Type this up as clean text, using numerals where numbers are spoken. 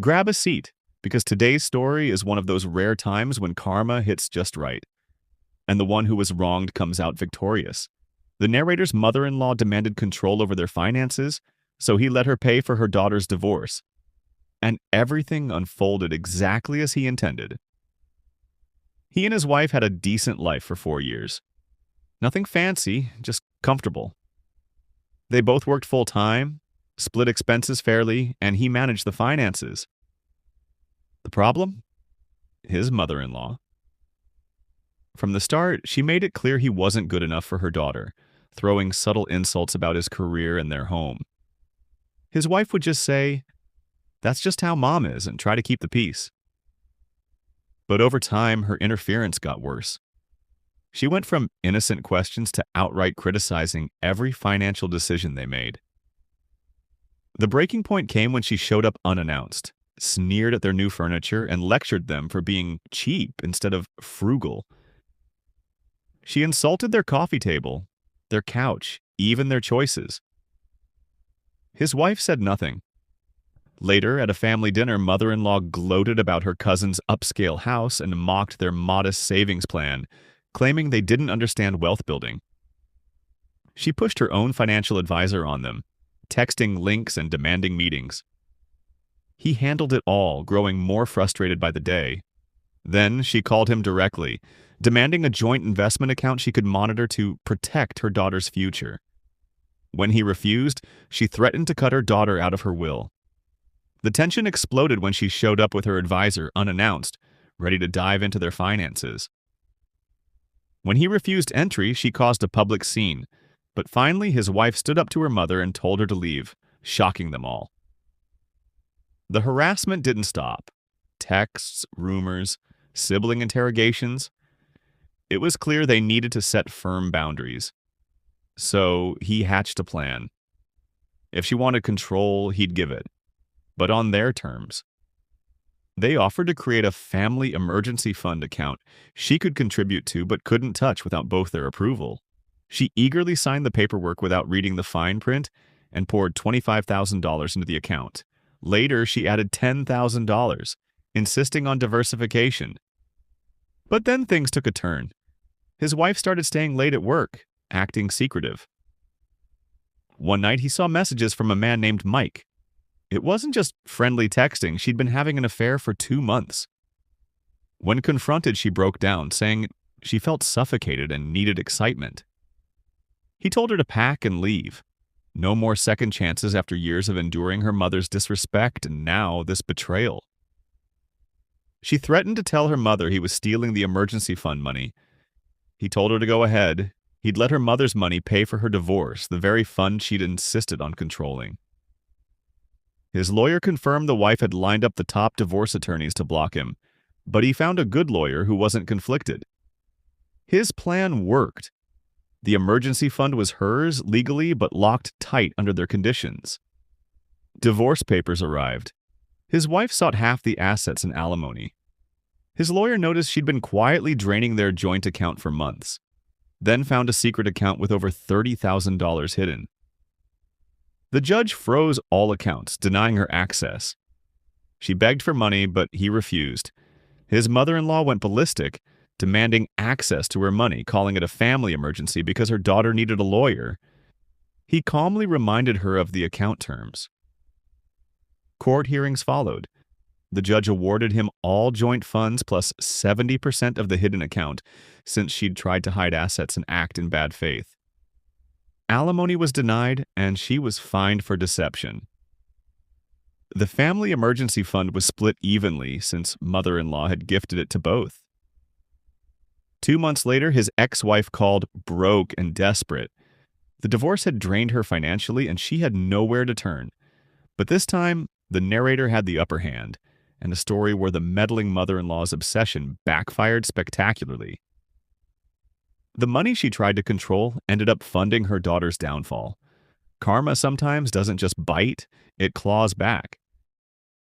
Grab a seat, because today's story is one of those rare times when karma hits just right, and the one who was wronged comes out victorious. The narrator's mother-in-law demanded control over their finances, so he let her pay for her daughter's divorce. And everything unfolded exactly as he intended. He and his wife had a decent life for 4 years. Nothing fancy, just comfortable. They both worked full-time, split expenses fairly, and he managed the finances. The problem? His mother-in-law. From the start, she made it clear he wasn't good enough for her daughter, throwing subtle insults about his career and their home. His wife would just say, "That's just how mom is," and try to keep the peace. But over time, her interference got worse. She went from innocent questions to outright criticizing every financial decision they made. The breaking point came when she showed up unannounced, sneered at their new furniture, and lectured them for being cheap instead of frugal. She insulted their coffee table, their couch, even their choices. His wife said nothing. Later, at a family dinner, mother-in-law gloated about her cousin's upscale house and mocked their modest savings plan, claiming they didn't understand wealth building. She pushed her own financial advisor on them, texting links and demanding meetings. He handled it all, growing more frustrated by the day. Then she called him directly, demanding a joint investment account she could monitor to protect her daughter's future. When he refused, she threatened to cut her daughter out of her will. The tension exploded when she showed up with her advisor unannounced, ready to dive into their finances. When he refused entry, she caused a public scene, but finally his wife stood up to her mother and told her to leave, shocking them all. The harassment didn't stop. Texts, rumors, sibling interrogations. It was clear they needed to set firm boundaries. So he hatched a plan. If she wanted control, he'd give it, but on their terms. They offered to create a family emergency fund account she could contribute to but couldn't touch without both their approval. She eagerly signed the paperwork without reading the fine print and poured $25,000 into the account. Later, she added $10,000, insisting on diversification. But then things took a turn. His wife started staying late at work, acting secretive. One night, he saw messages from a man named Mike. It wasn't just friendly texting. She'd been having an affair for 2 months. When confronted, she broke down, saying she felt suffocated and needed excitement. He told her to pack and leave. No more second chances after years of enduring her mother's disrespect and now this betrayal. She threatened to tell her mother he was stealing the emergency fund money. He told her to go ahead. He'd let her mother's money pay for her divorce, the very fund she'd insisted on controlling. His lawyer confirmed the wife had lined up the top divorce attorneys to block him, but he found a good lawyer who wasn't conflicted. His plan worked. The emergency fund was hers legally, but locked tight under their conditions. Divorce papers arrived. His wife sought half the assets in alimony. His lawyer noticed she'd been quietly draining their joint account for months, then found a secret account with over $30,000 hidden. The judge froze all accounts, denying her access. She begged for money, but he refused. His mother-in-law went ballistic, demanding access to her money, calling it a family emergency because her daughter needed a lawyer. He calmly reminded her of the account terms. Court hearings followed. The judge awarded him all joint funds plus 70% of the hidden account, since she'd tried to hide assets and act in bad faith. Alimony was denied, and she was fined for deception. The family emergency fund was split evenly since mother-in-law had gifted it to both. 2 months later, his ex-wife called broke and desperate. The divorce had drained her financially, and she had nowhere to turn. But this time, the narrator had the upper hand, and a story where the meddling mother-in-law's obsession backfired spectacularly. The money she tried to control ended up funding her daughter's downfall. Karma sometimes doesn't just bite, it claws back.